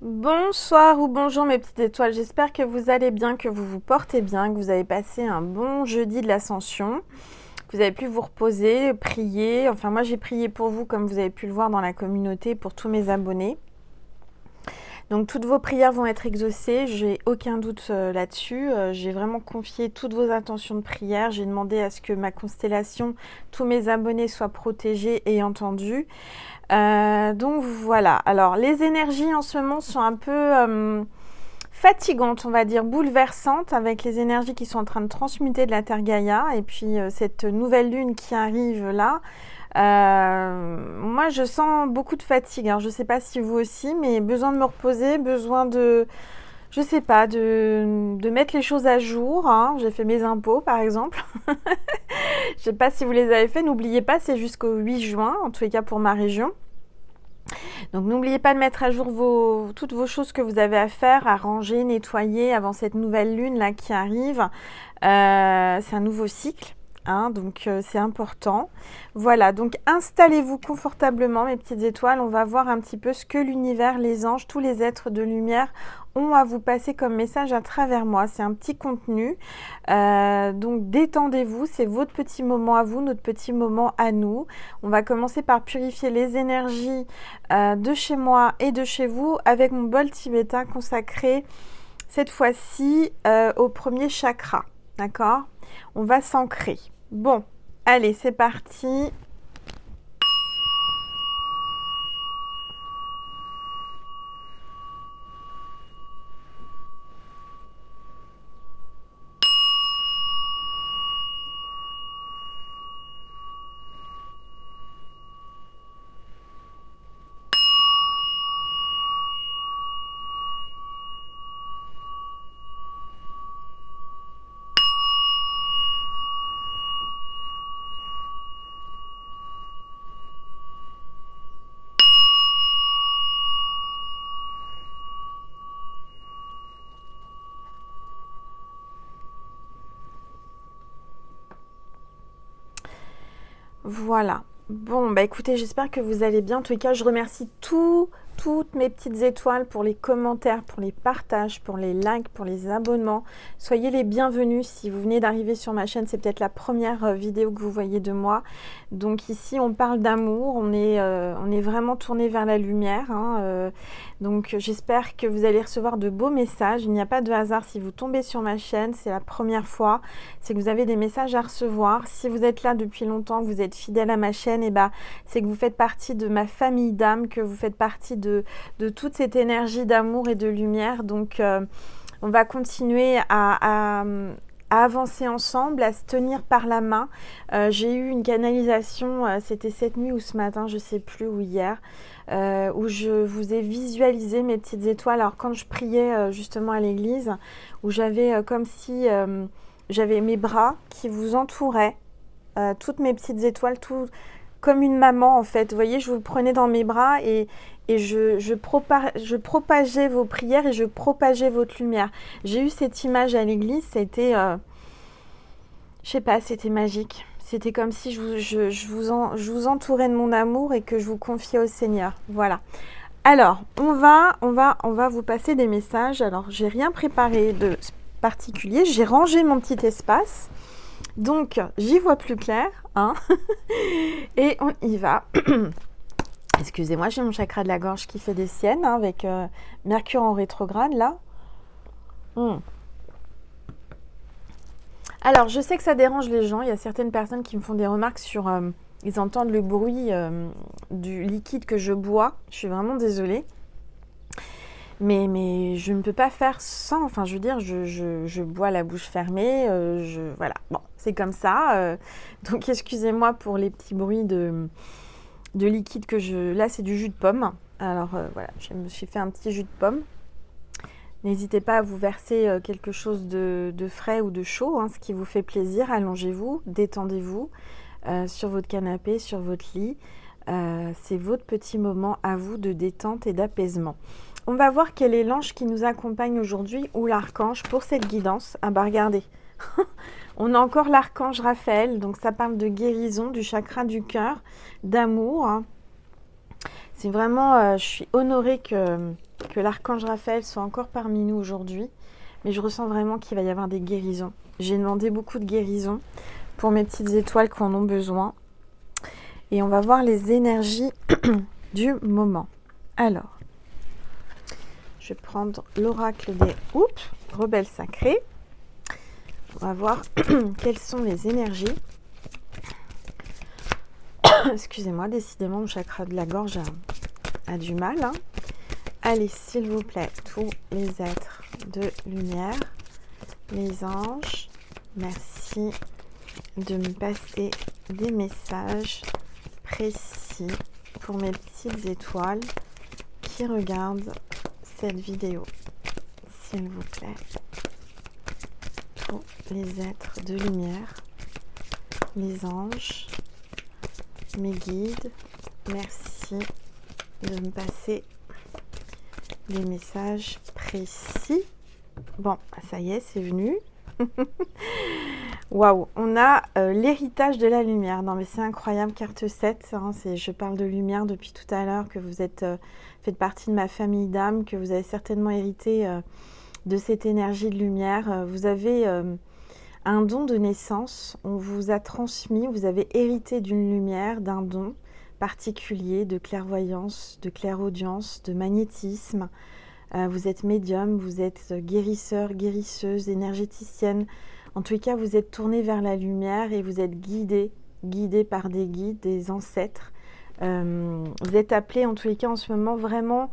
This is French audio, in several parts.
Bonsoir ou bonjour mes petites étoiles, j'espère que vous allez bien, que vous vous portez bien, que vous avez passé un bon jeudi de l'Ascension, que vous avez pu vous reposer, prier. Enfin moi j'ai prié pour vous comme vous avez pu le voir dans la communauté, pour tous mes abonnés. Donc toutes vos prières vont être exaucées, j'ai aucun doute là-dessus. J'ai vraiment confié toutes vos intentions de prière, j'ai demandé à ce que ma constellation, tous mes abonnés soient protégés et entendus. Donc voilà, alors les énergies en ce moment sont un peu fatigantes, on va dire, bouleversantes, avec les énergies qui sont en train de transmuter de la Terre Gaïa, et puis cette nouvelle lune qui arrive là. Moi je sens beaucoup de fatigue, alors je ne sais pas si vous aussi, mais besoin de me reposer, besoin de, je sais pas, de mettre les choses à jour, hein. J'ai fait mes impôts par exemple. Je sais pas si vous les avez fait, n'oubliez pas, c'est jusqu'au 8 juin, en tous les cas pour ma région. Donc n'oubliez pas de mettre à jour toutes vos choses que vous avez à faire, à ranger, nettoyer avant cette nouvelle lune là qui arrive. C'est un nouveau cycle. Hein, donc c'est important. Voilà, donc installez-vous confortablement mes petites étoiles. On va voir un petit peu ce que l'univers, les anges, tous les êtres de lumière ont à vous passer comme message à travers moi. C'est un petit contenu. Donc détendez-vous, c'est votre petit moment à vous, notre petit moment à nous. On va commencer par purifier les énergies de chez moi et de chez vous avec mon bol tibétain consacré cette fois-ci au premier chakra. D'accord? On va s'ancrer. Bon, allez, c'est parti. Voilà. Bon, bah écoutez, j'espère que vous allez bien. En tous les cas, je remercie toutes mes petites étoiles pour les commentaires, pour les partages, pour les likes, pour les abonnements. Soyez les bienvenus. Si vous venez d'arriver sur ma chaîne, c'est peut-être la première vidéo que vous voyez de moi. Donc ici, on parle d'amour. On est vraiment tourné vers la lumière. Hein, donc j'espère que vous allez recevoir de beaux messages. Il n'y a pas de hasard si vous tombez sur ma chaîne. C'est la première fois. C'est que vous avez des messages à recevoir. Si vous êtes là depuis longtemps, que vous êtes fidèle à ma chaîne, et ben, c'est que vous faites partie de ma famille d'âmes, que vous faites partie de toute cette énergie d'amour et de lumière. Donc on va continuer à avancer ensemble, à se tenir par la main. J'ai eu une canalisation, c'était cette nuit ou ce matin, je sais plus, ou hier, où je vous ai visualisé mes petites étoiles. Alors quand je priais justement à l'église, où j'avais comme si j'avais mes bras qui vous entouraient, toutes mes petites étoiles, tout comme une maman en fait. Vous voyez, je vous prenais dans mes bras et je propageais vos prières et je propageais votre lumière. J'ai eu cette image à l'église, c'était, je sais pas, c'était magique. C'était comme si je vous entourais de mon amour et que je vous confiais au Seigneur. Voilà. Alors, on va vous passer des messages. Alors, j'ai rien préparé de particulier. J'ai rangé mon petit espace. Donc, j'y vois plus clair. Hein. Et on y va. Excusez-moi, j'ai mon chakra de la gorge qui fait des siennes, hein, avec Mercure en rétrograde, là. Alors, je sais que ça dérange les gens. Il y a certaines personnes qui me font des remarques sur... ils entendent le bruit du liquide que je bois. Je suis vraiment désolée. Mais je ne peux pas faire sans, enfin je veux dire, je bois la bouche fermée, voilà, bon, c'est comme ça. Donc excusez-moi pour les petits bruits de liquide que je... Là c'est du jus de pomme, alors voilà, je me suis fait un petit jus de pomme. N'hésitez pas à vous verser quelque chose de frais ou de chaud, hein, ce qui vous fait plaisir. Allongez-vous, détendez-vous sur votre canapé, sur votre lit. C'est votre petit moment à vous de détente et d'apaisement. On va voir quel est l'ange qui nous accompagne aujourd'hui ou l'archange pour cette guidance. Ah bah regardez, on a encore l'archange Raphaël, donc ça parle de guérison, du chakra du cœur, d'amour. Hein. C'est vraiment, je suis honorée que l'archange Raphaël soit encore parmi nous aujourd'hui. Mais je ressens vraiment qu'il va y avoir des guérisons. J'ai demandé beaucoup de guérisons pour mes petites étoiles qui en ont besoin. Et on va voir les énergies du moment. Alors, je vais prendre l'oracle des rebelles sacrés. On va voir quelles sont les énergies. Excusez-moi, décidément, mon chakra de la gorge a du mal. Hein. Allez, s'il vous plaît, tous les êtres de lumière, les anges, merci de me passer des messages précis pour mes petites étoiles qui regardent cette vidéo, s'il vous plaît. Tous les êtres de lumière, les anges, mes guides, merci de me passer des messages précis. Bon, ça y est, c'est venu. Waouh, on a l'héritage de la lumière. Non mais c'est incroyable, carte 7. Hein, je parle de lumière depuis tout à l'heure, que vous êtes faites partie de ma famille d'âmes, que vous avez certainement hérité de cette énergie de lumière. Vous avez un don de naissance, on vous a transmis, vous avez hérité d'une lumière, d'un don particulier de clairvoyance, de clairaudience, de magnétisme. Vous êtes médium, vous êtes guérisseur, guérisseuse, énergéticienne. En tous les cas, vous êtes tourné vers la lumière et vous êtes guidé par des guides, des ancêtres. Vous êtes appelé en tous les cas en ce moment vraiment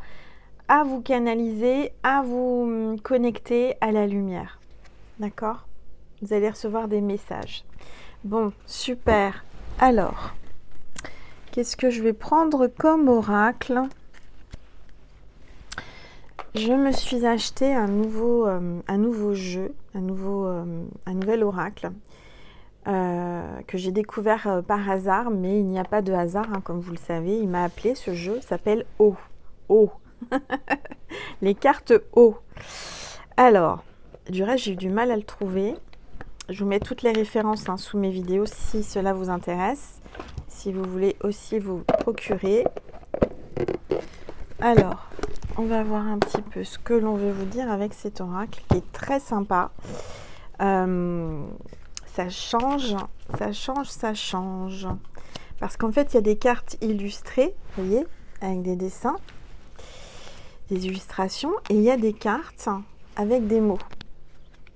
à vous canaliser, à vous connecter à la lumière. D'accord ? Vous allez recevoir des messages. Bon, super. Alors, qu'est-ce que je vais prendre comme oracle ? Je me suis acheté un nouveau jeu, un nouvel oracle que j'ai découvert par hasard, mais il n'y a pas de hasard, hein, comme vous le savez. Il m'a appelé, ce jeu s'appelle O. O. Les cartes O. Alors, du reste, j'ai eu du mal à le trouver. Je vous mets toutes les références sous mes vidéos si cela vous intéresse, si vous voulez aussi vous procurer. Alors, on va voir un petit peu ce que l'on veut vous dire avec cet oracle qui est très sympa. Ça change. Parce qu'en fait, il y a des cartes illustrées, vous voyez, avec des dessins, des illustrations, et il y a des cartes avec des mots.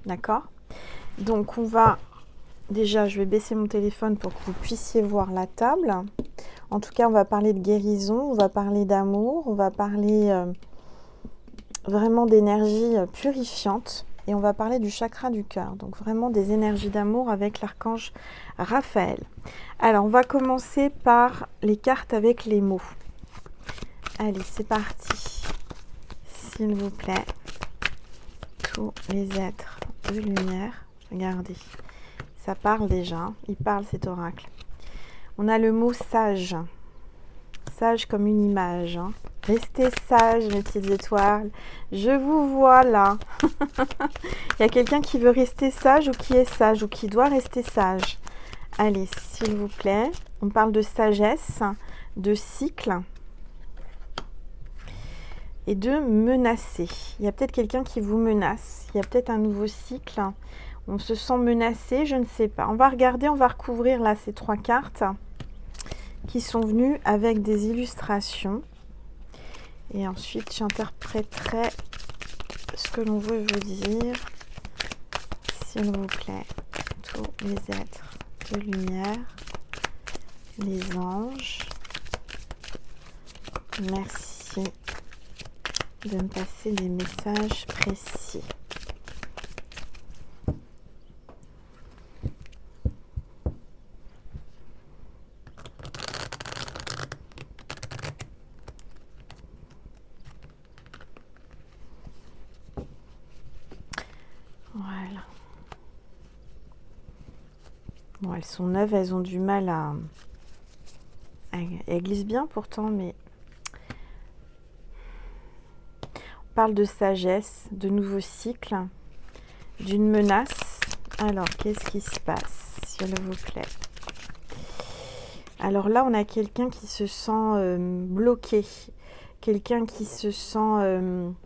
D'accord ? Donc, on va... Déjà, je vais baisser mon téléphone pour que vous puissiez voir la table. En tout cas, on va parler de guérison, on va parler d'amour, on va parler vraiment d'énergie purifiante et on va parler du chakra du cœur. Donc, vraiment des énergies d'amour avec l'archange Raphaël. Alors, on va commencer par les cartes avec les mots. Allez, c'est parti. S'il vous plaît, tous les êtres de lumière. Regardez, ça parle déjà, il parle cet oracle. On a le mot sage, sage comme une image. Hein. Restez sages, mes petites étoiles. Je vous vois là. Il y a quelqu'un qui veut rester sage ou qui est sage ou qui doit rester sage. Allez, s'il vous plaît. On parle de sagesse, de cycle et de menacer. Il y a peut-être quelqu'un qui vous menace. Il y a peut-être un nouveau cycle. On se sent menacé, je ne sais pas. On va regarder, on va recouvrir là ces 3 cartes qui sont venues avec des illustrations. Et ensuite, j'interpréterai ce que l'on veut vous dire. S'il vous plaît, tous les êtres de lumière, les anges, merci de me passer des messages précis. Voilà. Bon, elles sont neuves, elles ont du mal à... Elles glissent bien pourtant, mais... On parle de sagesse, de nouveaux cycles, d'une menace. Alors, qu'est-ce qui se passe, s'il vous plaît? Alors là, on a quelqu'un qui se sent bloqué, quelqu'un qui se sent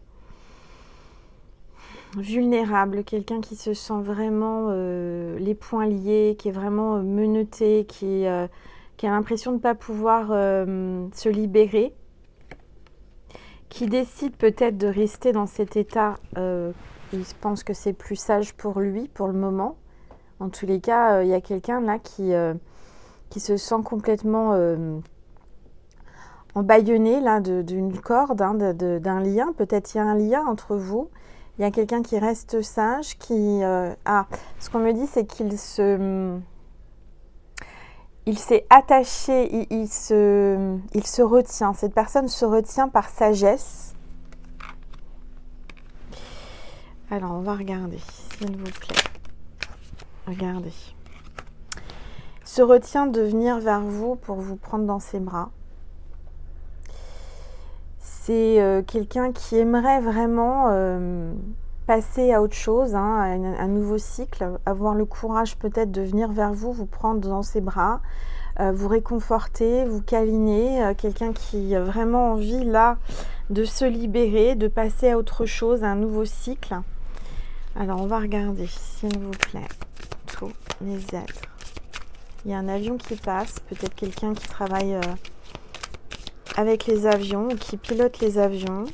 vulnérable, quelqu'un qui se sent vraiment les poings liés, qui est vraiment menotté, qui a l'impression de ne pas pouvoir se libérer, qui décide peut-être de rester dans cet état. Il pense que c'est plus sage pour lui, pour le moment. En tous les cas, il y a quelqu'un là qui se sent complètement embâillonné là, d'une corde, hein, d'un lien. Peut-être il y a un lien entre vous. Il y a quelqu'un qui reste sage, qui... ce qu'on me dit, c'est qu'il s'est attaché, il se retient. Cette personne se retient par sagesse. Alors, on va regarder, s'il vous plaît. Regardez. Se retient de venir vers vous pour vous prendre dans ses bras. C'est quelqu'un qui aimerait vraiment passer à autre chose, hein, à un nouveau cycle, avoir le courage peut-être de venir vers vous, vous prendre dans ses bras, vous réconforter, vous câliner, quelqu'un qui a vraiment envie là de se libérer, de passer à autre chose, à un nouveau cycle. Alors on va regarder, s'il vous plaît, tous les êtres. Il y a un avion qui passe, peut-être quelqu'un qui travaille avec les avions, ou qui pilote les avions.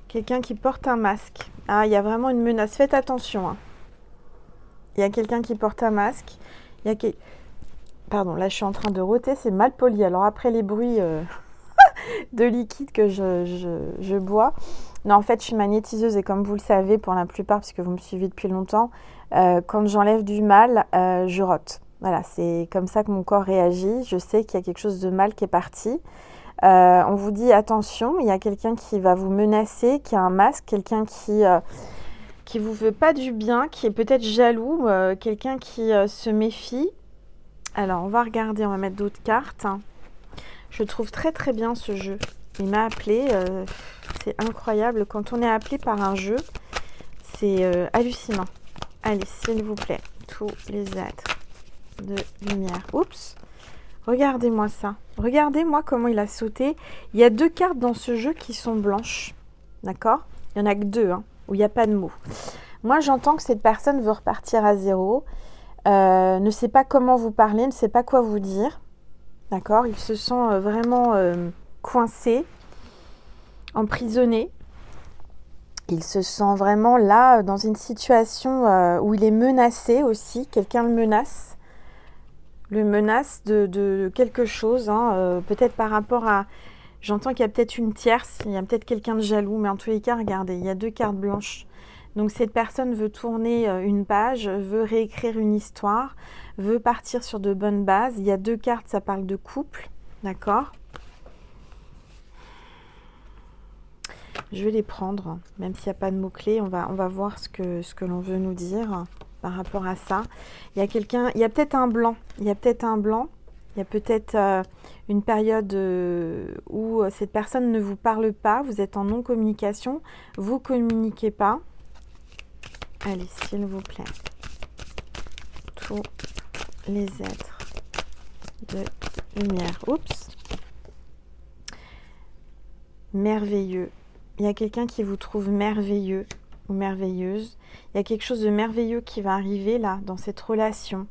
Quelqu'un qui porte un masque. Ah, il y a vraiment une menace. Faites attention. Hein. Il y a quelqu'un qui porte un masque. Pardon, là je suis en train de rôter, c'est mal poli. Alors après les bruits de liquide que je bois. Non, en fait, je suis magnétiseuse et comme vous le savez, pour la plupart, puisque vous me suivez depuis longtemps, quand j'enlève du mal, je rote. Voilà, c'est comme ça que mon corps réagit. Je sais qu'il y a quelque chose de mal qui est parti. On vous dit attention, il y a quelqu'un qui va vous menacer, qui a un masque, quelqu'un qui vous veut pas du bien, qui est peut-être jaloux, quelqu'un qui se méfie. Alors, on va regarder, on va mettre d'autres cartes. Je trouve très très bien ce jeu. Il m'a appelé, c'est incroyable. Quand on est appelé par un jeu, c'est hallucinant. Allez, s'il vous plaît, tous les êtres de lumière. Oups! Regardez-moi ça. Regardez-moi comment il a sauté. Il y a 2 cartes dans ce jeu qui sont blanches. D'accord? Il n'y en a que 2, hein, où il n'y a pas de mots. Moi, j'entends que cette personne veut repartir à zéro, ne sait pas comment vous parler, ne sait pas quoi vous dire. D'accord? Il se sent vraiment coincé, emprisonné. Il se sent vraiment là, dans une situation où il est menacé aussi. Quelqu'un le menace. Le menace de quelque chose, hein, peut-être par rapport à... J'entends qu'il y a peut-être une tierce, il y a peut-être quelqu'un de jaloux, mais en tous les cas, regardez, il y a 2 cartes blanches. Donc cette personne veut tourner une page, veut réécrire une histoire, veut partir sur de bonnes bases. Il y a 2 cartes, ça parle de couple, d'accord? Je vais les prendre, même s'il n'y a pas de mots-clés, on va voir ce que l'on veut nous dire par rapport à ça. Il y a quelqu'un, il y a peut-être un blanc, il y a peut-être une période où cette personne ne vous parle pas, vous êtes en non-communication, vous ne communiquez pas. Allez, s'il vous plaît, tous les êtres de lumière. Oups. Merveilleux. Il y a quelqu'un qui vous trouve merveilleux ou merveilleuse. Il y a quelque chose de merveilleux qui va arriver là, dans cette relation.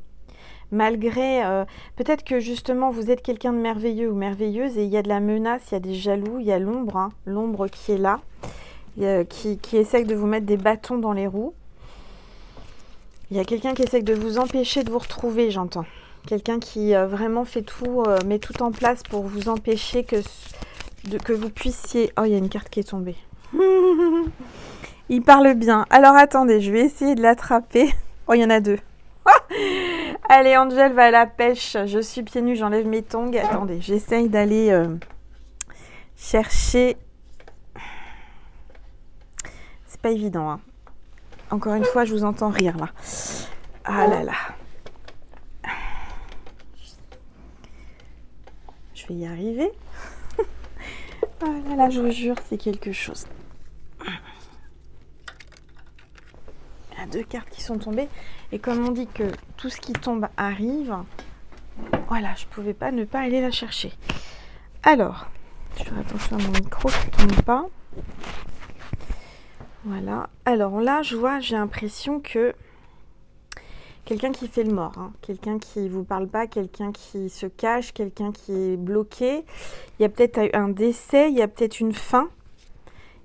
Malgré, peut-être que justement vous êtes quelqu'un de merveilleux ou merveilleuse et il y a de la menace, il y a des jaloux, il y a l'ombre, hein, l'ombre qui est là, qui essaie de vous mettre des bâtons dans les roues. Il y a quelqu'un qui essaie de vous empêcher de vous retrouver, j'entends. Quelqu'un qui vraiment fait tout, met tout en place pour vous empêcher que vous puissiez... Oh, il y a une carte qui est tombée. Il parle bien. Alors, attendez, je vais essayer de l'attraper. Oh, il y en a 2. Allez, Angel va à la pêche. Je suis pieds nus, j'enlève mes tongs. Attendez, j'essaye d'aller chercher... C'est pas évident, hein. Encore une fois, je vous entends rire, là. Ah là là. Je vais y arriver. Ah là là, je vous jure, c'est quelque chose. Il y a 2 cartes qui sont tombées. Et comme on dit que tout ce qui tombe arrive, Voilà, je pouvais pas ne pas aller la chercher. Alors, je fais attention à mon micro qui ne tombe pas. Voilà. Alors là, je vois, j'ai l'impression que quelqu'un qui fait le mort, hein, quelqu'un qui ne vous parle pas, quelqu'un qui se cache, quelqu'un qui est bloqué. Il y a peut-être un décès, il y a peut-être une fin.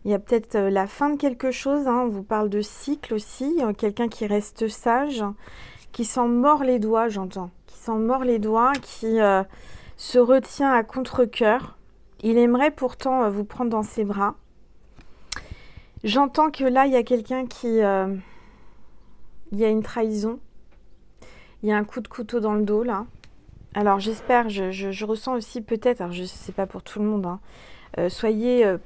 Il y a peut-être la fin de quelque chose. Hein. On vous parle de cycle aussi. Quelqu'un qui reste sage, qui s'en mord les doigts, j'entends. Qui s'en mord les doigts, qui se retient à contre-cœur. Il aimerait pourtant vous prendre dans ses bras. J'entends que là, il y a quelqu'un qui... il y a une trahison. Il y a un coup de couteau dans le dos, là. Alors, j'espère, je ressens aussi peut-être, alors je ne sais pas pour tout le monde, hein,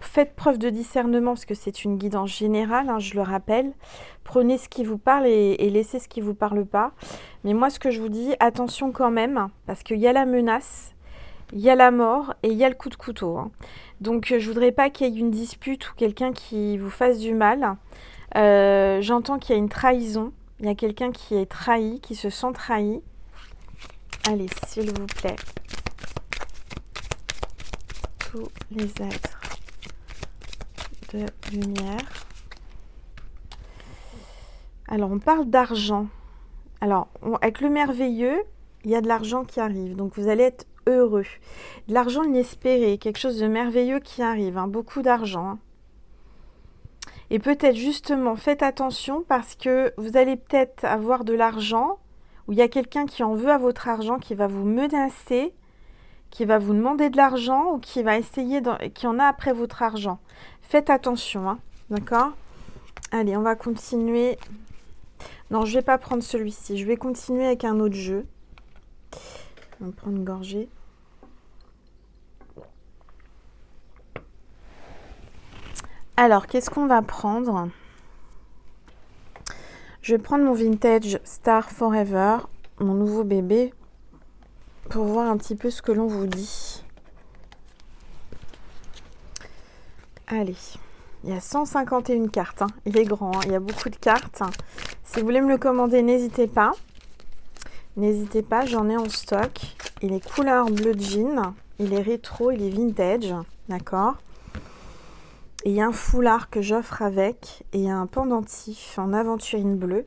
faites preuve de discernement, parce que c'est une guidance générale, hein, je le rappelle. Prenez ce qui vous parle et laissez ce qui ne vous parle pas. Mais moi, ce que je vous dis, attention quand même, parce qu'il y a la menace, il y a la mort et il y a le coup de couteau. Hein. Donc, je ne voudrais pas qu'il y ait une dispute ou quelqu'un qui vous fasse du mal. J'entends qu'il y a une trahison. Il y a quelqu'un qui est trahi, qui se sent trahi. Allez, s'il vous plaît. Tous les êtres de lumière. Alors, on parle d'argent. Alors, avec le merveilleux, il y a de l'argent qui arrive. Donc, vous allez être heureux. De l'argent inespéré, quelque chose de merveilleux qui arrive. Hein, beaucoup d'argent. Hein. Et peut-être justement, faites attention parce que vous allez peut-être avoir de l'argent où il y a quelqu'un qui en veut à votre argent, qui va vous menacer, qui va vous demander de l'argent ou qui va essayer, qui en a après votre argent. Faites attention, hein, d'accord ? Allez, on va continuer. Non, je ne vais pas prendre celui-ci. Je vais continuer avec un autre jeu. On va prendre une gorgée. Alors, qu'est-ce qu'on va prendre ? Je vais prendre mon vintage Star Forever, mon nouveau bébé, pour voir un petit peu ce que l'on vous dit. Allez, il y a 151 cartes. Hein. Il est grand, hein. Il y a beaucoup de cartes. Si vous voulez me le commander, n'hésitez pas. N'hésitez pas, j'en ai en stock. Il est couleur bleu jean, il est rétro, il est vintage, d'accord ? Et il y a un foulard que j'offre avec et il y a un pendentif en aventurine bleue.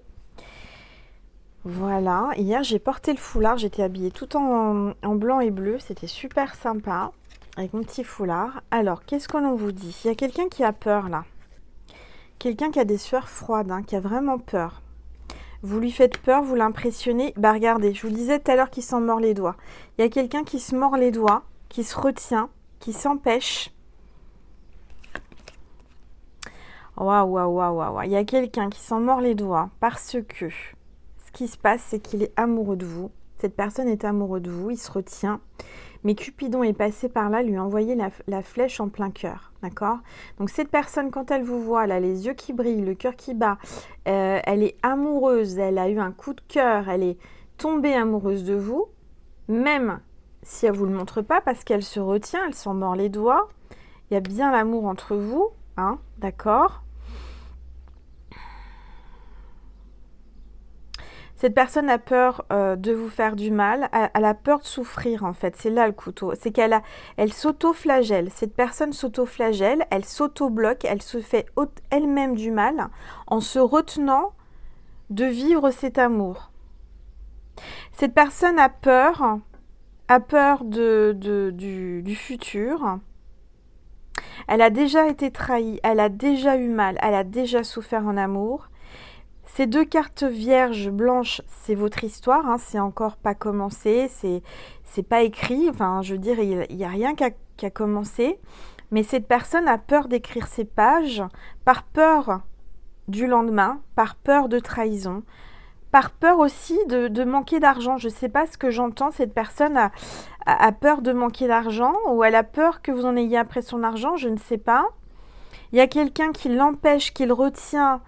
Voilà, hier j'ai porté le foulard, j'étais habillée tout en blanc et bleu, c'était super sympa avec mon petit foulard. Alors, qu'est-ce que l'on vous dit ? Il y a quelqu'un qui a peur là. Quelqu'un qui a des sueurs froides, hein, qui a vraiment peur. Vous lui faites peur, vous l'impressionnez. Bah regardez, je vous disais tout à l'heure qu'il s'en mord les doigts. Il y a quelqu'un qui se mord les doigts, qui se retient, qui s'empêche. Waouh, waouh, waouh, waouh. Il y a quelqu'un qui s'en mord les doigts parce que ce qui se passe, c'est qu'il est amoureux de vous. Cette personne est amoureuse de vous, il se retient. Mais Cupidon est passé par là, lui a envoyé la flèche en plein cœur. D'accord ? Donc cette personne, quand elle vous voit, elle a les yeux qui brillent, le cœur qui bat, elle est amoureuse, elle a eu un coup de cœur, elle est tombée amoureuse de vous, même si elle ne vous le montre pas, parce qu'elle se retient, elle s'en mord les doigts. Il y a bien l'amour entre vous, hein, d'accord ? Cette personne a peur de vous faire du mal, elle a peur de souffrir en fait, c'est là le couteau. C'est elle s'auto-flagelle, cette personne s'auto-flagelle, elle s'auto-bloque, elle se fait elle-même du mal en se retenant de vivre cet amour. Cette personne a peur du futur. Elle a déjà été trahie, elle a déjà eu mal, elle a déjà souffert en amour. Ces deux cartes vierges blanches, c'est votre histoire, hein, c'est encore pas commencé, c'est pas écrit, enfin je veux dire, il n'y a rien qui a commencé, mais cette personne a peur d'écrire ces pages par peur du lendemain, par peur de trahison, par peur aussi de manquer d'argent. Je ne sais pas ce que j'entends, cette personne a peur de manquer d'argent ou elle a peur que vous en ayez après son argent, je ne sais pas. Il y a quelqu'un qui l'empêche, qui le retient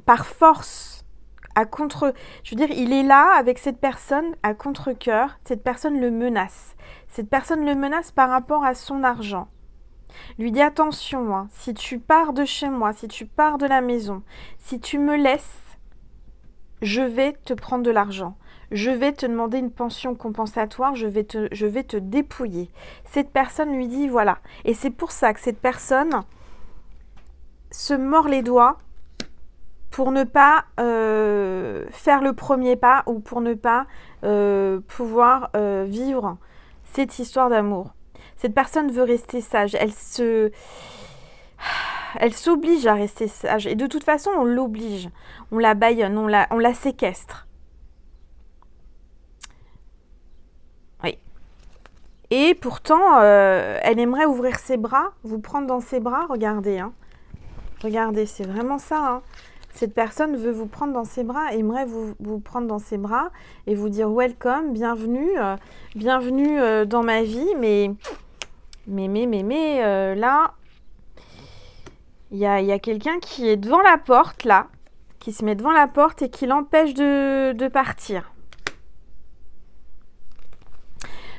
par force, je veux dire, il est là avec cette personne à contre-cœur, cette personne le menace. Cette personne le menace par rapport à son argent. Lui dit attention, hein, si tu pars de chez moi, si tu pars de la maison, si tu me laisses, je vais te prendre de l'argent. je vais te demander une pension compensatoire, je vais te dépouiller. Cette personne lui dit voilà. Et c'est pour ça que cette personne se mord les doigts pour ne pas faire le premier pas ou pour ne pas pouvoir vivre cette histoire d'amour. Cette personne veut rester sage, elle s'oblige à rester sage. Et de toute façon, on l'oblige, on la bâillonne, on la séquestre. Oui. Et pourtant, elle aimerait ouvrir ses bras, vous prendre dans ses bras, regardez. Hein. Regardez, c'est vraiment ça. Hein. Cette personne veut vous prendre dans ses bras, aimerait vous prendre dans ses bras et vous dire welcome, bienvenue, bienvenue dans ma vie. Mais là, il y a quelqu'un qui est devant la porte, là, qui se met devant la porte et qui l'empêche de partir.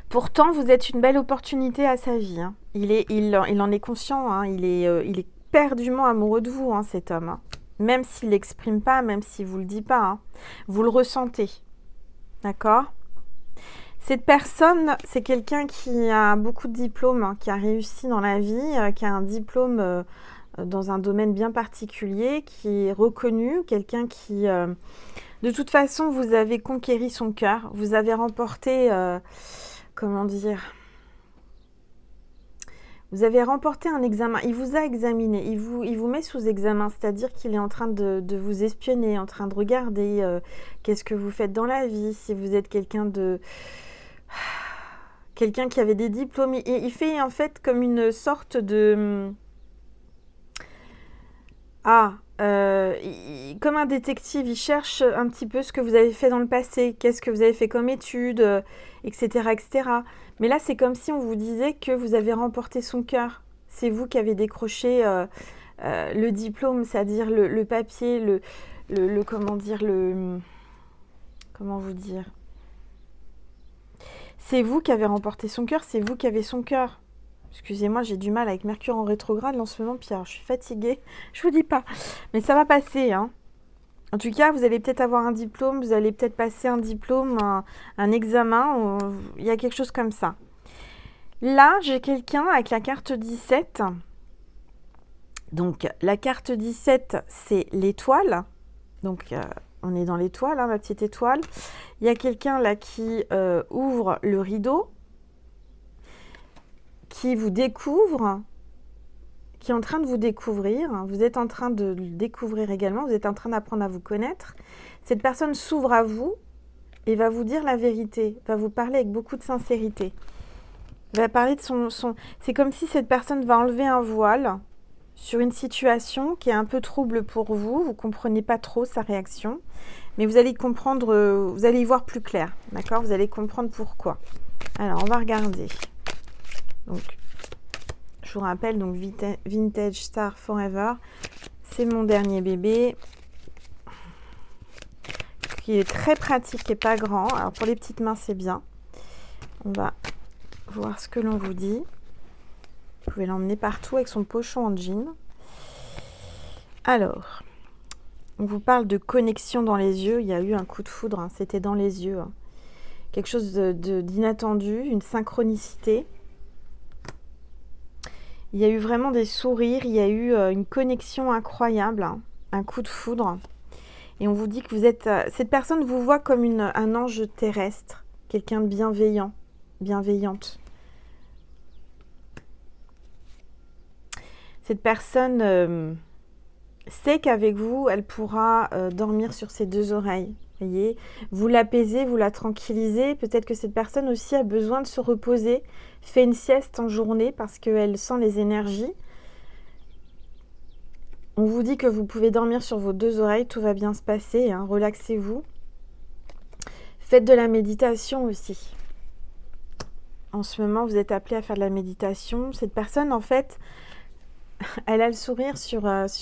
Pourtant, vous êtes une belle opportunité à sa vie. Hein. Il en est conscient, hein. Il est perdument amoureux de vous, hein, cet homme. Hein. Même s'il ne l'exprime pas, même s'il ne vous le dit pas. Hein. Vous le ressentez. D'accord ? Cette personne, c'est quelqu'un qui a beaucoup de diplômes, hein, qui a réussi dans la vie, qui a un diplôme dans un domaine bien particulier, qui est reconnu, quelqu'un qui... de toute façon, vous avez conquéri son cœur, vous avez remporté... comment dire, vous avez remporté un examen, il vous a examiné, il vous met sous examen, c'est-à-dire qu'il est en train de vous espionner, en train de regarder qu'est-ce que vous faites dans la vie, si vous êtes quelqu'un qui avait des diplômes, il fait en fait comme une sorte de... comme un détective, il cherche un petit peu ce que vous avez fait dans le passé, qu'est-ce que vous avez fait comme études, etc., etc. Mais là, c'est comme si on vous disait que vous avez remporté son cœur. C'est vous qui avez décroché le diplôme, c'est-à-dire le papier, comment dire, comment vous dire. C'est vous qui avez remporté son cœur, c'est vous qui avez son cœur. Excusez-moi, j'ai du mal avec Mercure en rétrograde en ce moment, Pierre. Je suis fatiguée, je vous dis pas. Mais ça va passer, hein. En tout cas, vous allez peut-être avoir un diplôme, vous allez peut-être passer un diplôme, un examen, il y a quelque chose comme ça. Là, j'ai quelqu'un avec la carte 17. Donc, la carte 17, c'est l'étoile. Donc, on est dans l'étoile, hein, ma petite étoile. Il y a quelqu'un là qui ouvre le rideau, qui vous découvre, qui est en train de vous découvrir. Vous êtes en train de le découvrir également. Vous êtes en train d'apprendre à vous connaître. Cette personne s'ouvre à vous et va vous dire la vérité, va vous parler avec beaucoup de sincérité. Va parler de son... C'est comme si cette personne va enlever un voile sur une situation qui est un peu trouble pour vous. Vous ne comprenez pas trop sa réaction. Mais vous allez comprendre, vous allez y voir plus clair. D'accord ? Vous allez comprendre pourquoi. Alors, on va regarder. Donc, je vous rappelle, donc Vintage Star Forever, c'est mon dernier bébé qui est très pratique et pas grand. Alors pour les petites mains, c'est bien. On va voir ce que l'on vous dit. Vous pouvez l'emmener partout avec son pochon en jean. Alors, on vous parle de connexion dans les yeux. Il y a eu un coup de foudre, hein, c'était dans les yeux. Hein. Quelque chose d'inattendu, une synchronicité. Il y a eu vraiment des sourires, il y a eu une connexion incroyable, hein, un coup de foudre. Et on vous dit que vous êtes... cette personne vous voit comme un ange terrestre, quelqu'un de bienveillant, bienveillante. Cette personne sait qu'avec vous, elle pourra dormir sur ses deux oreilles. Voyez, vous l'apaisez, vous la tranquillisez. Peut-être que cette personne aussi a besoin de se reposer, fait une sieste en journée parce qu'elle sent les énergies. On vous dit que vous pouvez dormir sur vos deux oreilles, tout va bien se passer, hein, relaxez-vous. Faites de la méditation aussi. En ce moment, vous êtes appelé à faire de la méditation. Cette personne, en fait, elle a le sourire sur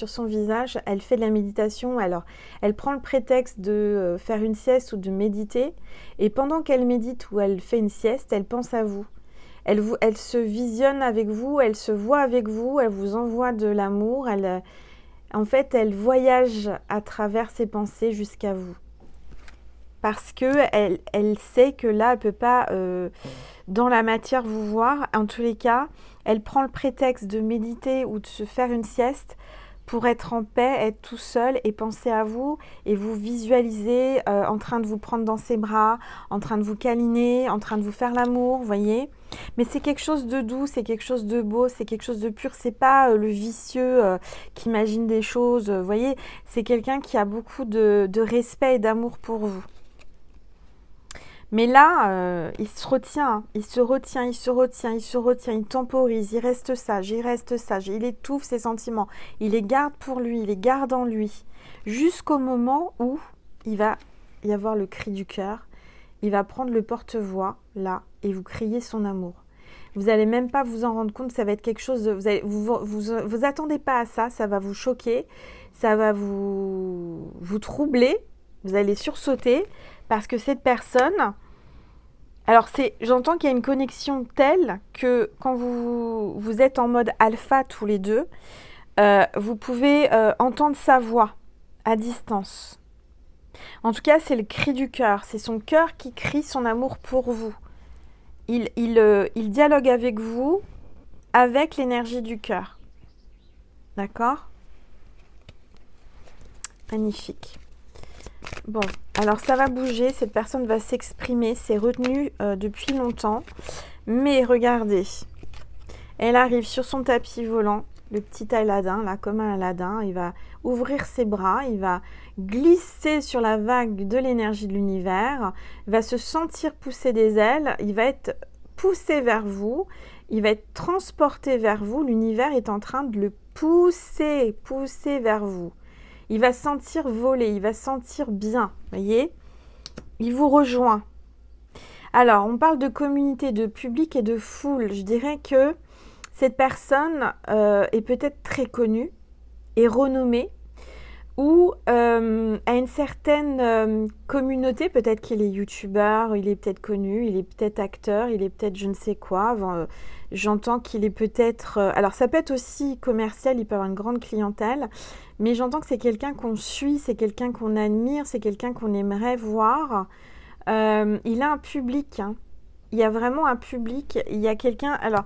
son visage, elle fait de la méditation. Alors, elle prend le prétexte de faire une sieste ou de méditer. Et pendant qu'elle médite ou elle fait une sieste, elle pense à vous. Elle se visionne avec vous, elle se voit avec vous, elle vous envoie de l'amour. En fait, elle voyage à travers ses pensées jusqu'à vous. parce que elle sait que là, elle peut pas, dans la matière, vous voir. En tous les cas, elle prend le prétexte de méditer ou de se faire une sieste pour être en paix, être tout seul et penser à vous et vous visualiser en train de vous prendre dans ses bras, en train de vous câliner, en train de vous faire l'amour, vous voyez. Mais c'est quelque chose de doux, c'est quelque chose de beau, c'est quelque chose de pur. C'est pas le vicieux qui imagine des choses, vous voyez. C'est quelqu'un qui a beaucoup de respect et d'amour pour vous. Mais là, il se retient, il se retient, il se retient, il se retient, il temporise, il reste sage, il étouffe ses sentiments, il les garde pour lui, il les garde en lui, jusqu'au moment où il va y avoir le cri du cœur, il va prendre le porte-voix, là, et vous crier son amour. Vous n'allez même pas vous en rendre compte, ça va être quelque chose, vous attendez pas à ça, ça va vous choquer, ça va vous troubler, vous allez sursauter, parce que cette personne, alors j'entends qu'il y a une connexion telle que quand vous êtes en mode alpha tous les deux, vous pouvez entendre sa voix à distance. En tout cas, c'est le cri du cœur, c'est son cœur qui crie son amour pour vous. Il dialogue avec vous avec l'énergie du cœur. D'accord ? Magnifique. Bon, alors ça va bouger, cette personne va s'exprimer, c'est retenu depuis longtemps. Mais regardez, elle arrive sur son tapis volant, le petit Aladdin, là, comme un Aladdin. Il va ouvrir ses bras, il va glisser sur la vague de l'énergie de l'univers, il va se sentir pousser des ailes, il va être poussé vers vous, il va être transporté vers vous. L'univers est en train de le pousser vers vous. Il va se sentir voler, il va se sentir bien, voyez ? Il vous rejoint. Alors, on parle de communauté, de public et de foule. Je dirais que cette personne est peut-être très connue et renommée ou a une certaine communauté. Peut-être qu'il est youtubeur, il est peut-être connu, il est peut-être acteur, il est peut-être je ne sais quoi. J'entends qu'il est peut-être... alors, ça peut être aussi commercial, il peut avoir une grande clientèle. Mais j'entends que c'est quelqu'un qu'on suit, c'est quelqu'un qu'on admire, c'est quelqu'un qu'on aimerait voir. Il a un public, hein. Il y a vraiment un public. Il y a quelqu'un... Alors,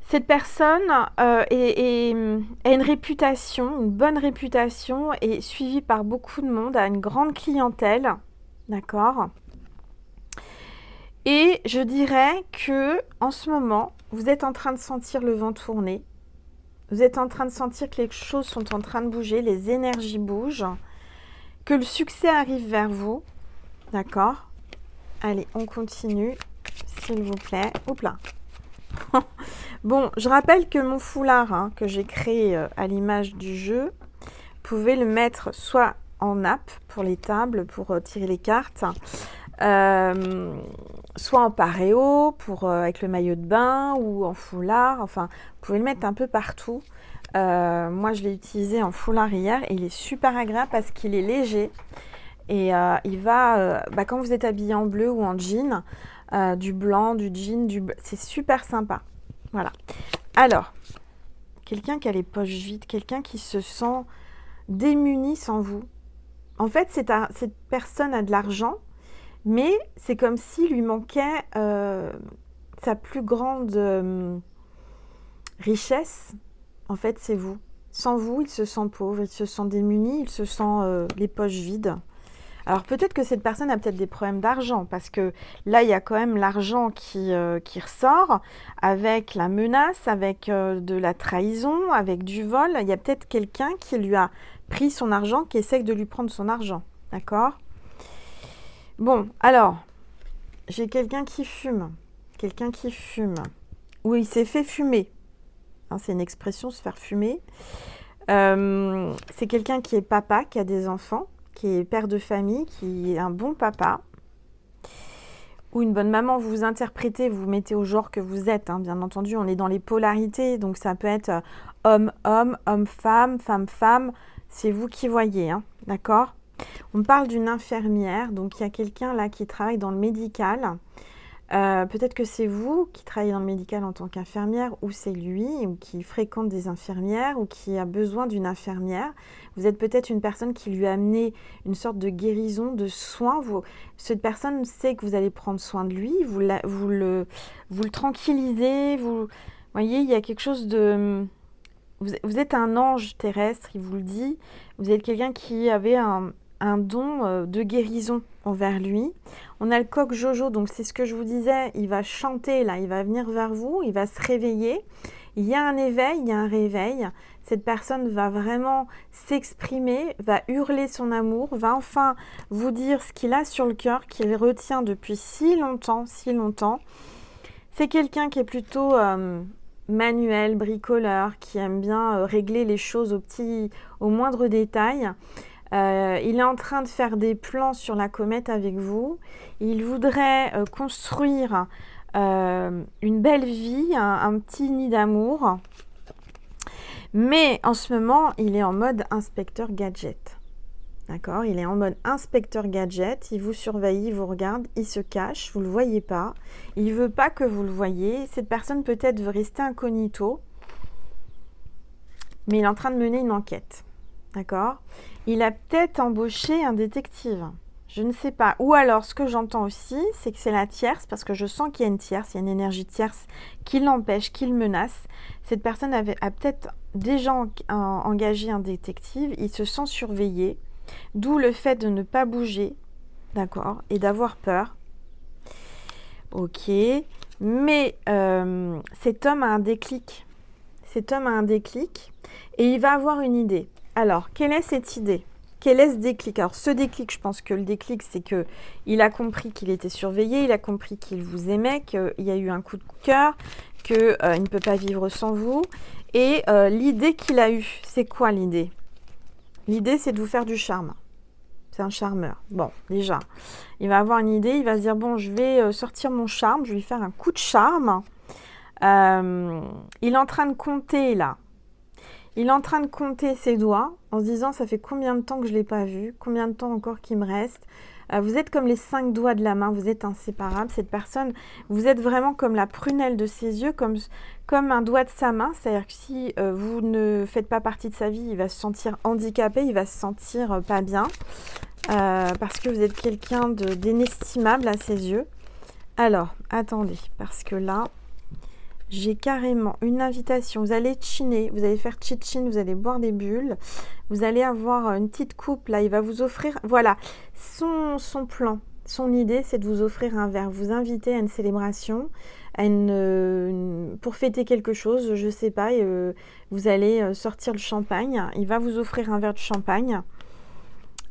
cette personne a une réputation, une bonne réputation, est suivie par beaucoup de monde, a une grande clientèle. D'accord ? Et je dirais que en ce moment, vous êtes en train de sentir le vent tourner. Vous êtes en train de sentir que les choses sont en train de bouger, les énergies bougent, que le succès arrive vers vous. D'accord ? Allez, on continue, s'il vous plaît. Oups là. Bon, je rappelle que mon foulard, hein, que j'ai créé à l'image du jeu, vous pouvez le mettre soit en nappe pour les tables, pour tirer les cartes, soit en paréo avec le maillot de bain ou en foulard. Enfin, vous pouvez le mettre un peu partout. Moi, je l'ai utilisé en foulard hier et il est super agréable parce qu'il est léger. Et il va, quand vous êtes habillé en bleu ou en jean, du blanc, du jean, c'est super sympa. Voilà. Alors, quelqu'un qui a les poches vides, quelqu'un qui se sent démuni sans vous. En fait, cette personne a de l'argent, mais c'est comme s'il lui manquait sa plus grande richesse. En fait, c'est vous. Sans vous, il se sent pauvre, il se sent démuni, il se sent les poches vides. Alors peut-être que cette personne a peut-être des problèmes d'argent, parce que là, il y a quand même l'argent qui ressort, avec la menace, avec de la trahison, avec du vol. Il y a peut-être quelqu'un qui lui a pris son argent, qui essaie de lui prendre son argent. D'accord ? Bon, alors, j'ai quelqu'un qui fume. Quelqu'un qui fume. Ou il s'est fait fumer. Hein, c'est une expression, se faire fumer. C'est quelqu'un qui est papa, qui a des enfants, qui est père de famille, qui est un bon papa. Ou une bonne maman, vous vous interprétez, vous vous mettez au genre que vous êtes. Hein, bien entendu, on est dans les polarités. Donc ça peut être homme-homme, homme-femme, femme-femme. C'est vous qui voyez. Hein, d'accord ? On parle d'une infirmière. Donc il y a quelqu'un là qui travaille dans le médical. Peut-être que c'est vous qui travaillez dans le médical en tant qu'infirmière, ou c'est lui, ou qui fréquente des infirmières, ou qui a besoin d'une infirmière. Vous êtes peut-être une personne qui lui a amené une sorte de guérison, de soin. Cette personne sait que vous allez prendre soin de lui, vous le tranquillisez, voyez, il y a quelque chose de... Vous êtes un ange terrestre, il vous le dit. Vous êtes quelqu'un qui avait un don de guérison envers lui. On a le coq Jojo, donc c'est ce que je vous disais, il va chanter là, il va venir vers vous, il va se réveiller. Il y a un éveil, il y a un réveil. Cette personne va vraiment s'exprimer, va hurler son amour, va enfin vous dire ce qu'il a sur le cœur, qu'il retient depuis si longtemps, si longtemps. C'est quelqu'un qui est plutôt manuel, bricoleur, qui aime bien régler les choses au moindre détail. Il est en train de faire des plans sur la comète avec vous. Il voudrait construire une belle vie, un petit nid d'amour. Mais en ce moment, il est en mode inspecteur gadget. D'accord? Il est en mode inspecteur gadget. Il vous surveille, il vous regarde, il se cache, vous ne le voyez pas. Il ne veut pas que vous le voyez. Cette personne peut-être veut rester incognito. Mais il est en train de mener une enquête. D'accord? Il a peut-être embauché un détective. Je ne sais pas. Ou alors, ce que j'entends aussi, c'est que c'est la tierce, parce que je sens qu'il y a une tierce, il y a une énergie tierce qui l'empêche, qui le menace. Cette personne a peut-être déjà engagé un détective. Il se sent surveillé. D'où le fait de ne pas bouger. D'accord? Et d'avoir peur. Ok. Mais cet homme a un déclic. Cet homme a un déclic. Et il va avoir une idée. Alors, quelle est cette idée? Quel est ce déclic? Alors, ce déclic, je pense que le déclic, c'est qu'il a compris qu'il était surveillé, il a compris qu'il vous aimait, qu'il y a eu un coup de cœur, qu'il ne peut pas vivre sans vous. Et l'idée qu'il a eue, c'est quoi l'idée? L'idée, c'est de vous faire du charme. C'est un charmeur. Bon, déjà, il va avoir une idée, il va se dire, bon, je vais sortir mon charme, je vais lui faire un coup de charme. Il est en train de compter, là. Il est en train de compter ses doigts en se disant, ça fait combien de temps que je ne l'ai pas vu, combien de temps encore qu'il me reste. Vous êtes comme les 5 doigts de la main, vous êtes inséparables. Cette personne, vous êtes vraiment comme la prunelle de ses yeux, comme un doigt de sa main. C'est-à-dire que si vous ne faites pas partie de sa vie, il va se sentir handicapé, il va se sentir pas bien. Parce que vous êtes quelqu'un d'inestimable à ses yeux. Alors, attendez, parce que là... J'ai carrément une invitation. Vous allez chiner, vous allez faire tchitchin, vous allez boire des bulles. Vous allez avoir une petite coupe, là, il va vous offrir... Voilà, son plan, son idée, c'est de vous offrir un verre. Vous inviter à une célébration, pour fêter quelque chose, je ne sais pas. Vous allez sortir le champagne. Il va vous offrir un verre de champagne.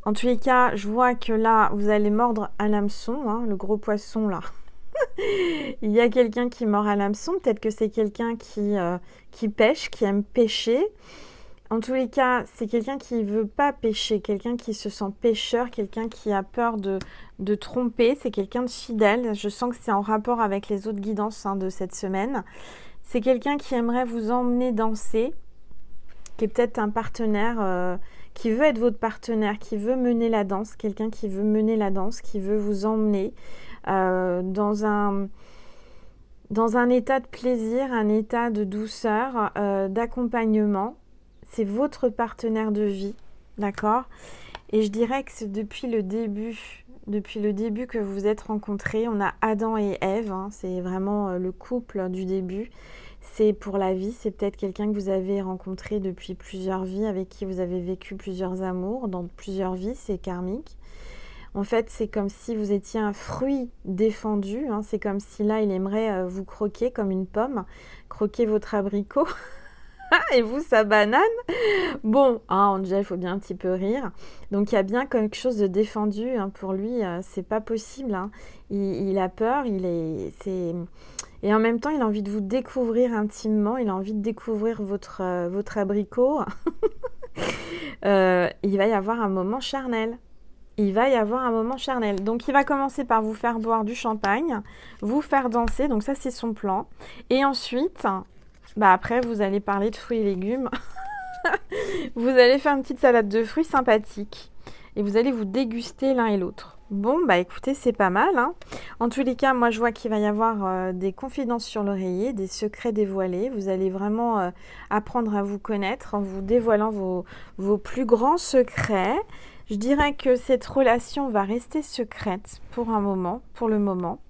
En tous les cas, je vois que là, vous allez mordre à l'hameçon, hein, le gros poisson, là. Il y a quelqu'un qui mord à l'hameçon, peut-être que c'est quelqu'un qui pêche, qui aime pêcher. En tous les cas, c'est quelqu'un qui ne veut pas pêcher, quelqu'un qui se sent pêcheur, quelqu'un qui a peur de tromper, c'est quelqu'un de fidèle. Je sens que c'est en rapport avec les autres guidances de cette semaine. C'est quelqu'un qui aimerait vous emmener danser, qui est peut-être un partenaire, qui veut être votre partenaire, qui veut mener la danse, quelqu'un qui veut mener la danse, qui veut vous emmener dans un état de plaisir, un état de douceur, d'accompagnement. C'est votre partenaire de vie, d'accord? Et je dirais que c'est depuis le début que vous vous êtes rencontrés. On a Adam et Ève, hein, c'est vraiment le couple du début. C'est pour la vie, c'est peut-être quelqu'un que vous avez rencontré depuis plusieurs vies, avec qui vous avez vécu plusieurs amours, dans plusieurs vies, c'est karmique. En fait, c'est comme si vous étiez un fruit défendu. Hein. C'est comme si là, il aimerait vous croquer comme une pomme, croquer votre abricot et vous, sa banane. Bon, déjà, il faut bien un petit peu rire. Donc, il y a bien quelque chose de défendu. Hein. Pour lui, c'est pas possible. Hein. Il a peur. Et en même temps, il a envie de vous découvrir intimement. Il a envie de découvrir votre abricot. Il va y avoir un moment charnel. Il va y avoir un moment charnel. Donc, il va commencer par vous faire boire du champagne, vous faire danser. Donc, ça, c'est son plan. Et ensuite, après, vous allez parler de fruits et légumes. Vous allez faire une petite salade de fruits sympathique. Et vous allez vous déguster l'un et l'autre. Bon, bah écoutez, c'est pas mal, hein. En tous les cas, moi je vois qu'il va y avoir des confidences sur l'oreiller, des secrets dévoilés. Vous allez vraiment apprendre à vous connaître en vous dévoilant vos plus grands secrets. Je dirais que cette relation va rester secrète pour un moment, pour le moment.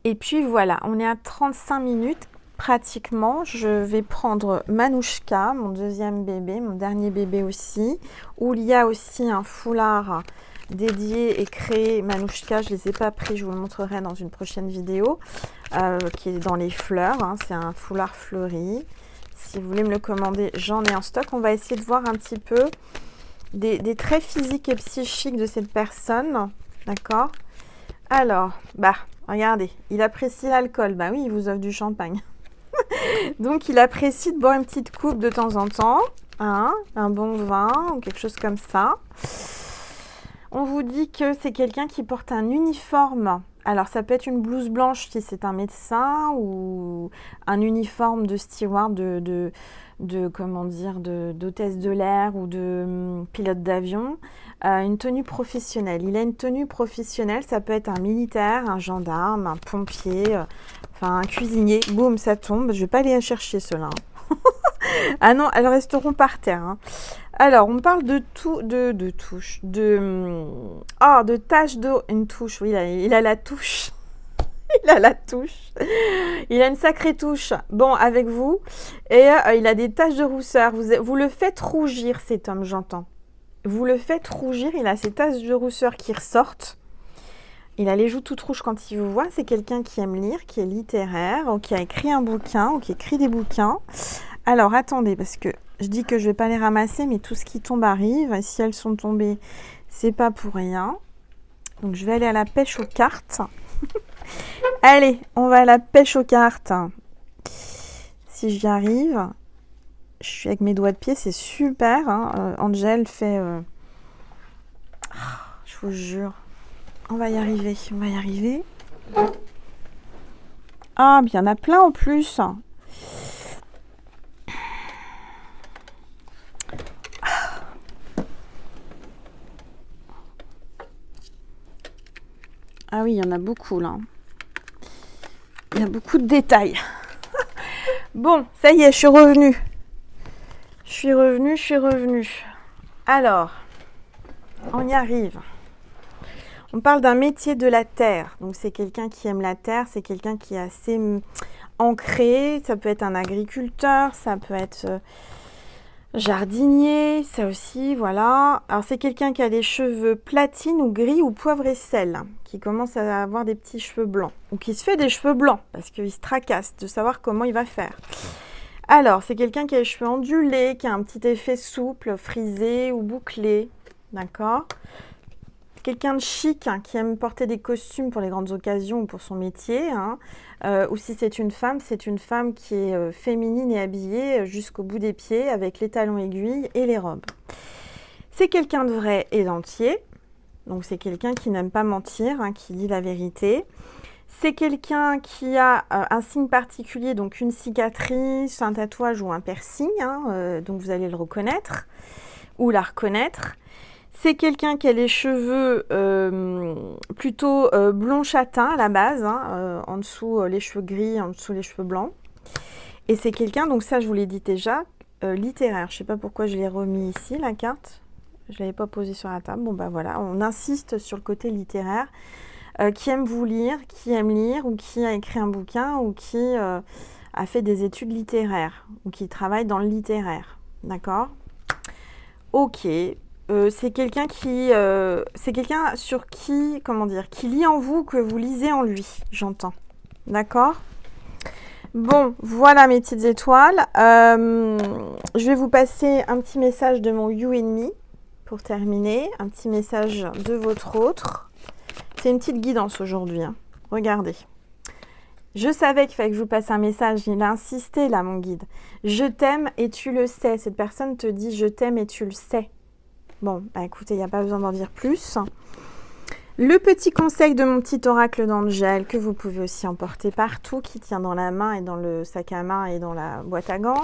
Et puis voilà, on est à 35 minutes pratiquement. Je vais prendre Manouchka, mon deuxième bébé, mon dernier bébé aussi, où il y a aussi un foulard dédié et créé Manouchka. Je ne les ai pas pris, je vous le montrerai dans une prochaine vidéo, qui est dans les fleurs, hein. C'est un foulard fleuri. Si vous voulez me le commander, j'en ai en stock. On va essayer de voir un petit peu des traits physiques et psychiques de cette personne. D'accord? Alors, bah, regardez, il apprécie l'alcool. Bah oui, il vous offre du champagne. Donc, il apprécie de boire une petite coupe de temps en temps, hein, un bon vin ou quelque chose comme ça. On vous dit que c'est quelqu'un qui porte un uniforme. Alors, ça peut être une blouse blanche si c'est un médecin ou un uniforme de steward, comment dire, d'hôtesse de l'air ou de pilote d'avion. Une tenue professionnelle. Il a une tenue professionnelle, ça peut être un militaire, un gendarme, un pompier, enfin un cuisinier. Boum, ça tombe. Je vais pas aller la chercher ceux-là. Ah non, elles resteront par terre, hein. Alors, on parle de touches, de taches d'eau. Une touche, oui, il a la touche. Il a la touche. Il a une sacrée touche. Bon, avec vous. Et il a des taches de rousseur. Vous le faites rougir, cet homme, j'entends. Vous le faites rougir. Il a ses taches de rousseur qui ressortent. Il a les joues toutes rouges quand il vous voit. C'est quelqu'un qui aime lire, qui est littéraire, ou qui a écrit un bouquin, ou qui écrit des bouquins. Alors, attendez, parce que je dis que je ne vais pas les ramasser, mais tout ce qui tombe arrive. Et si elles sont tombées, c'est pas pour rien. Donc, je vais aller à la pêche aux cartes. Allez, on va à la pêche aux cartes. Si j'y arrive, je suis avec mes doigts de pied, c'est super, hein. Angel fait... je vous jure. On va y arriver, on va y arriver. Ah, il y en a plein en plus. Ah oui, il y en a beaucoup là. Il y a beaucoup de détails. Bon, ça y est, je suis revenue. Je suis revenue. Alors, on y arrive. On parle d'un métier de la terre. Donc, c'est quelqu'un qui aime la terre. C'est quelqu'un qui est assez ancré. Ça peut être un agriculteur. Ça peut être jardinier. Ça aussi, voilà. Alors, c'est quelqu'un qui a des cheveux platine ou gris ou poivre et sel. Qui commence à avoir des petits cheveux blancs. Ou qui se fait des cheveux blancs. Parce qu'il se tracasse de savoir comment il va faire. Alors, c'est quelqu'un qui a les cheveux ondulés. Qui a un petit effet souple, frisé ou bouclé. D'accord ? Quelqu'un de chic, hein, qui aime porter des costumes pour les grandes occasions ou pour son métier, hein. Ou si c'est une femme qui est féminine et habillée jusqu'au bout des pieds avec les talons aiguilles et les robes. C'est quelqu'un de vrai et d'entier, donc c'est quelqu'un qui n'aime pas mentir, hein, qui dit la vérité. C'est quelqu'un qui a un signe particulier, donc une cicatrice, un tatouage ou un piercing, hein, donc vous allez le reconnaître ou la reconnaître. C'est quelqu'un qui a les cheveux plutôt blond châtain à la base, hein, en dessous les cheveux gris, en dessous les cheveux blancs. Et c'est quelqu'un, donc ça je vous l'ai dit déjà, littéraire. Je ne sais pas pourquoi je l'ai remis ici, la carte. Je ne l'avais pas posée sur la table. Bon ben voilà, on insiste sur le côté littéraire. Qui aime vous lire, qui aime lire, ou qui a écrit un bouquin, ou qui a fait des études littéraires, ou qui travaille dans le littéraire. D'accord ? Ok. C'est quelqu'un sur qui, comment dire, qui lit en vous que vous lisez en lui, j'entends. D'accord ? Bon, voilà mes petites étoiles. Je vais vous passer un petit message de mon You and Me pour terminer. Un petit message de votre autre. C'est une petite guidance aujourd'hui, hein. Regardez. Je savais qu'il fallait que je vous passe un message. Il a insisté là, mon guide. Je t'aime et tu le sais. Cette personne te dit je t'aime et tu le sais. Bon, bah écoutez, il n'y a pas besoin d'en dire plus. Le petit conseil de mon petit oracle d'Angel, que vous pouvez aussi emporter partout, qui tient dans la main et dans le sac à main et dans la boîte à gants.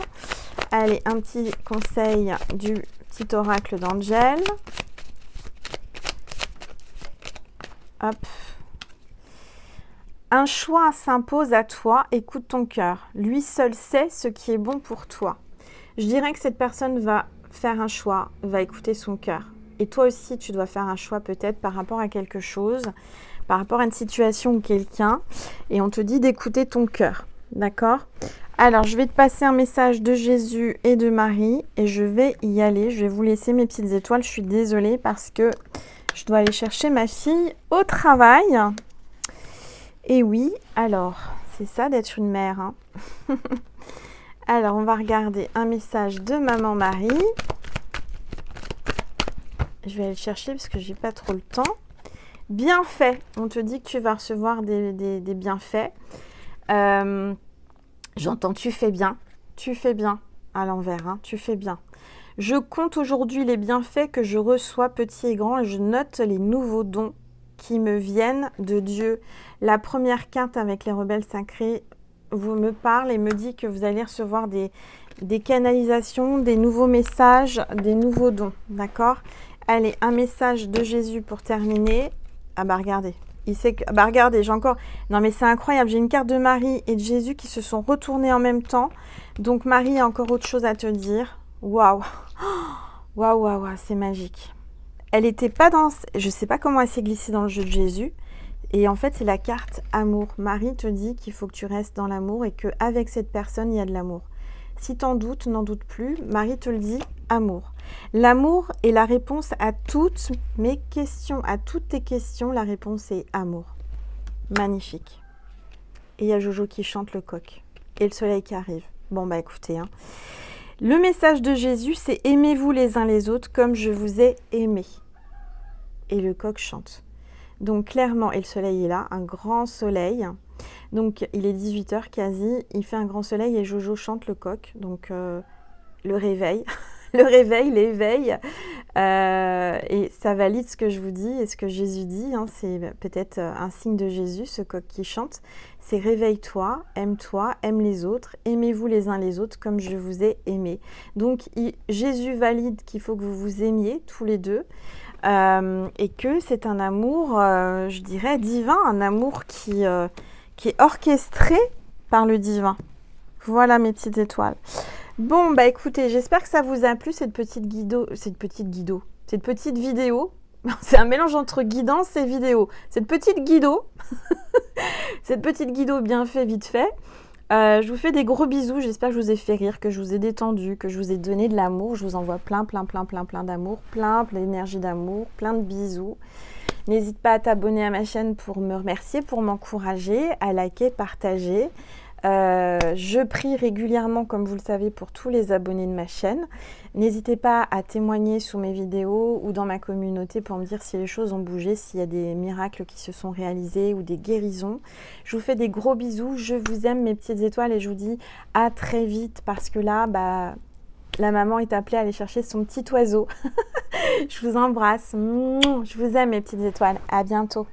Allez, un petit conseil du petit oracle d'Angel. Hop. Un choix s'impose à toi, écoute ton cœur. Lui seul sait ce qui est bon pour toi. Je dirais que cette personne va faire un choix, va écouter son cœur. Et toi aussi, tu dois faire un choix peut-être par rapport à quelque chose, par rapport à une situation ou quelqu'un. Et on te dit d'écouter ton cœur. D'accord? Alors, je vais te passer un message de Jésus et de Marie et je vais y aller. Je vais vous laisser mes petites étoiles. Je suis désolée parce que je dois aller chercher ma fille au travail. Et oui, alors, c'est ça d'être une mère. Hein. Alors, on va regarder un message de Maman Marie. Je vais aller le chercher parce que j'ai pas trop le temps. Bienfaits. On te dit que tu vas recevoir des bienfaits. J'entends tu fais bien. Tu fais bien à l'envers. Hein, tu fais bien. Je compte aujourd'hui les bienfaits que je reçois petits et grands et je note les nouveaux dons qui me viennent de Dieu. La première carte avec les rebelles sacrés vous me parle et me dit que vous allez recevoir des canalisations, des nouveaux messages, des nouveaux dons. D'accord? Allez, un message de Jésus pour terminer. Ah bah regardez. Il sait que... Bah regardez, j'ai encore... Non mais c'est incroyable. J'ai une carte de Marie et de Jésus qui se sont retournés en même temps. Donc Marie a encore autre chose à te dire. Waouh. Waouh, waouh, waouh, c'est magique. Elle n'était pas dans... Je ne sais pas comment elle s'est glissée dans le jeu de Jésus. Et en fait, c'est la carte amour. Marie te dit qu'il faut que tu restes dans l'amour et qu'avec cette personne, il y a de l'amour. Si t'en doutes, n'en doute plus. Marie te le dit, amour. L'amour est la réponse à toutes mes questions. À toutes tes questions, la réponse est amour. Magnifique. Et il y a Jojo qui chante le coq. Et le soleil qui arrive. Bon, bah écoutez, hein. Le message de Jésus, c'est « Aimez-vous les uns les autres comme je vous ai aimé ». Et le coq chante. Donc clairement, et le soleil est là, un grand soleil. Donc il est 18h quasi, il fait un grand soleil et Jojo chante le coq. Donc le réveil, le réveil, l'éveil. Et ça valide ce que je vous dis et ce que Jésus dit. Hein, c'est peut-être un signe de Jésus, ce coq qui chante. C'est réveille-toi, aime les autres, aimez-vous les uns les autres comme je vous ai aimé. Donc Jésus valide qu'il faut que vous vous aimiez tous les deux. Et que c'est un amour, je dirais, divin, un amour qui est orchestré par le divin. Voilà mes petites étoiles. Bon, bah écoutez, j'espère que ça vous a plu, cette petite vidéo. C'est un mélange entre guidance et vidéo. Cette petite guido bien fait, vite fait. Je vous fais des gros bisous, j'espère que je vous ai fait rire, que je vous ai détendu, que je vous ai donné de l'amour. Je vous envoie plein d'amour, plein d'énergie d'amour, plein de bisous. N'hésite pas à t'abonner à ma chaîne pour me remercier, pour m'encourager, à liker, partager. Je prie régulièrement, comme vous le savez, pour tous les abonnés de ma chaîne. N'hésitez pas à témoigner sous mes vidéos ou dans ma communauté pour me dire si les choses ont bougé, s'il y a des miracles qui se sont réalisés ou des guérisons. Je vous fais des gros bisous, je vous aime mes petites étoiles et je vous dis à très vite parce que là, bah, la maman est appelée à aller chercher son petit oiseau. Je vous embrasse, je vous aime mes petites étoiles, à bientôt.